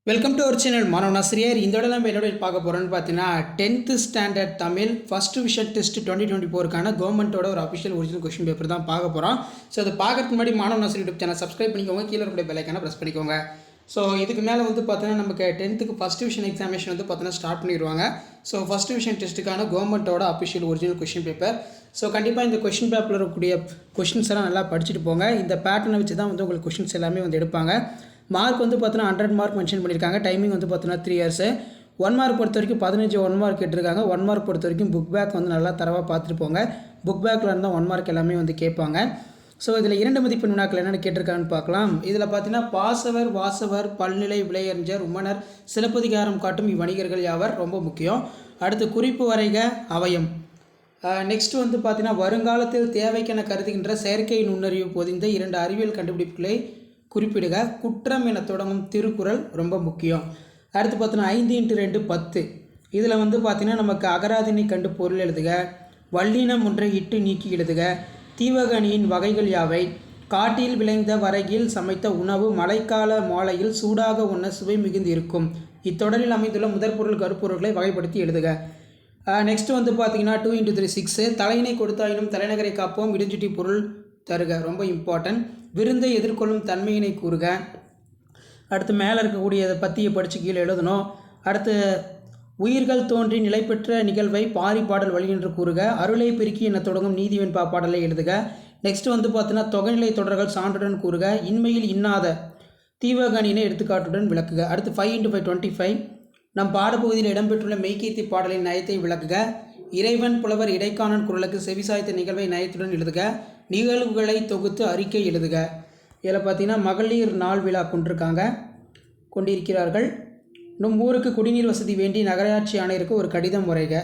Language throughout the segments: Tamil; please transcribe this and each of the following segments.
வெல்கம் டு அவர் சேனல் மாணவனாசிரியர். இந்த இடம் நம்ம என்னோட பார்க்க போகிறோன்னு பார்த்தீங்கன்னா 10th standard Tamil first vision test 2024க்கான கவர்மெண்ட்டோட ஒரு அஃபிஷியல் ஒரிஜினல் கொஸ்டின் பேப்பர் தான் பார்க்க போகிறோம். ஸோ அதை பார்க்கறதுக்கு முன்னாடி மாணவனாசிரியர் யூடியூப் சேனல் சப்ஸ்கிரைப் பண்ணிக்கோங்க, கீழே இருக்கிற பெல் ஐக்கானை ப்ரெஸ் பண்ணிக்கோங்க. ஸோ இதுக்கு மேலே வந்து பார்த்தீங்கன்னா நமக்கு 10th ஃபஸ்ட் விஷன் எக்ஸாமினேஷன் வந்து பார்த்தீங்கன்னா ஸ்டார்ட் பண்ணிடுவாங்க. ஸோ ஃபஸ்ட் விஷன் டெஸ்ட்டுக்கான கவர்மெண்ட்டோட official original question paper. So கண்டிப்பாக இந்த கொஸ்டின் பேப்பரில் இருக்கக்கூடிய கொஸ்டின்ஸ் எல்லாம் நல்லா படிச்சுட்டு போங்க. இந்த பேட்டர்னை வச்சு தான் வந்து உங்களுக்கு கொஸ்டின்ஸ் எல்லாமே வந்து எடுப்பாங்க. மார்க் வந்து பார்த்தீங்கன்னா 100 மார்க் மென்ஷன் பண்ணியிருக்காங்க. டைமிங் வந்து பார்த்தீங்கன்னா 3 இயர்ஸு. 1 மார்க் பொறுத்த வரைக்கும் 15 1 மார்க் கேட்டிருக்காங்க. 1 மார்க் பொறுத்த வரைக்கும் புக் பேக் வந்து நல்லா தரவாக பார்த்துட்டு போங்க. புக் பேக்கில் இருந்தால் 1 மார்க் எல்லாமே வந்து கேட்பாங்க. ஸோ இதில் 2 மதிப்பெண் வினாக்கள் என்னென்னு கேட்டிருக்காங்கன்னு பார்க்கலாம். இதில் பார்த்தீங்கன்னா பாசவர், வாசவர், பல்நிலை, விலையறிஞர், உமனர், சிலப்பதிகாரம் காட்டும் இவ்வணிகர்கள் யாவர் ரொம்ப முக்கியம். அடுத்து குறிப்பு வரைக அவயம். நெக்ஸ்ட் வந்து பார்த்தீங்கன்னா வருங்காலத்தில் தேவைக்கென கருதுகின்ற செயற்கை நுண்ணறிவு பொதிந்த 2 அறிவியல் கண்டுபிடிப்புகளை குறிப்பிடுக. குற்றம் என தொடங்கும் திருக்குறள் ரொம்ப முக்கியம். அடுத்து பார்த்தீங்கன்னா 5x2 10. இதில் வந்து பார்த்திங்கன்னா நமக்கு அகராதினை கண்டு பொருள் எழுதுக. வல்லினம் ஒன்றை இட்டு நீக்கி எழுதுக. தீவகனியின் வகைகள் யாவை? காட்டில் விளைந்த வரையில் சமைத்த உணவு மழைக்கால மாலையில் சூடாக உண்ண சுவை மிகுந்து இருக்கும். இத்தொடரில் அமைந்துள்ள முதற்பொருள் கருப்பொருள்களை வகைப்படுத்தி எழுதுக. நெக்ஸ்ட் வந்து பார்த்திங்கன்னா 2x3 6. தலையினை கொடுத்தாயினும் தலைநகரை காப்போம் இடுஞ்சுட்டி பொருள் தருக ரொம்ப இம்பார்ட்டன்ட். விருந்தை எதிர்கொள்ளும் தன்மையினை கூறுக. அடுத்து மேலே இருக்கக்கூடியதை பற்றியை படித்து கீழே எழுதணும். அடுத்து உயிர்கள் தோன்றி நிலை பெற்ற நிகழ்வை பாரி பாடல் வழி என்று கூறுக. அருளை பெருக்கி என தொடங்கும் நீதி வெண்பா பாடலை எழுதுக. நெக்ஸ்ட் வந்து பார்த்தீங்கன்னா தொகைநிலை தொடர்கள் சான்றுடன் கூறுக. இன்மையில் இன்னாத தீவகனினை எடுத்துக்காட்டுடன் விளக்குக. அடுத்து 5x5 25. நம் பாடப்பகுதியில் இடம்பெற்றுள்ள மெய்கீர்த்தி பாடலின் நயத்தை விளக்குக. இறைவன் புலவர் இடைக்காணன் குரலுக்கு செவிசாய்த்த நிகழ்வை நயத்துடன் எழுதுக. நிகழ்வுகளை தொகுத்து அறிக்கை எழுதுக. இதில் பார்த்தீங்கன்னா மகளிர் நாள் விழா கொண்டிருக்கிறார்கள். நம் ஊருக்கு குடிநீர் வசதி வேண்டி நகராட்சி ஆணையருக்கு ஒரு கடிதம் வரைக.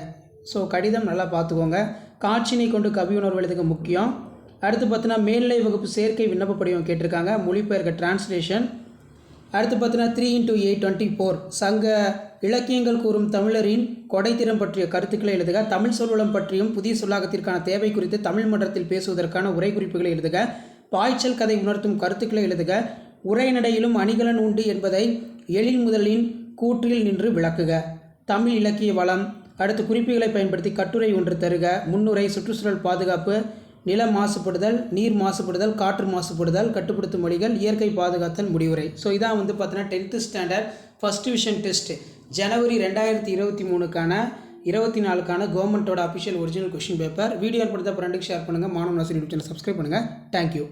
ஸோ கடிதம் நல்லா பார்த்துக்கோங்க. காட்சினை கொண்டு கவி உணர்வு எழுதுக முக்கியம். அடுத்து பார்த்தீங்கன்னா மேல்நிலை வகுப்பு சேர்க்கை விண்ணப்ப படிவம் கேட்டிருக்காங்க. மொழிபெயர்க்க டிரான்ஸ்லேஷன். அடுத்து பார்த்தீங்கன்னா 3x8 24. சங்க இலக்கியங்கள் கூறும் தமிழரின் கொடைத்திறம் பற்றிய கருத்துக்களை எழுதுக. தமிழ் சொல்வளம் பற்றியும் புதிய சொல்லாக்கத்திற்கான தேவை குறித்து தமிழ் மன்றத்தில் பேசுவதற்கான உரை குறிப்புகளை எழுதுக. பாய்ச்சல் கதை உணர்த்தும் கருத்துக்களை எழுதுக. உரைநடையிலும் அணிகலன் உண்டு என்பதை எழில் முதலின் கூற்றில் நின்று விளக்குக. தமிழ் இலக்கிய வளம். அடுத்து குறிப்புகளை பயன்படுத்தி கட்டுரை ஒன்று தருக. முன்னுரை சுற்றுச்சூழல் பாதுகாப்பு, நில மாசுபடுதல், நீர் மாசுபடுதல், காற்று மாசுபடுதல், கட்டுப்படுத்தும் மொழிகள், இயற்கை பாதுகாத்தல், முடிவுரை. ஸோ இதான் வந்து பார்த்தீங்கன்னா 10th standard first vision test ஜனவரி 2023க்கான 24க்கான கவர்மெண்ட்டோட official original question paper. Video படுத்த ஃப்ரெண்டுக்கு ஷேர் பண்ணுங்கள். மாணவனாசிரியர் யூடியூப் சேனல் சப்ஸ்கிரைப் பண்ணுங்கள். தேங்க்யூ.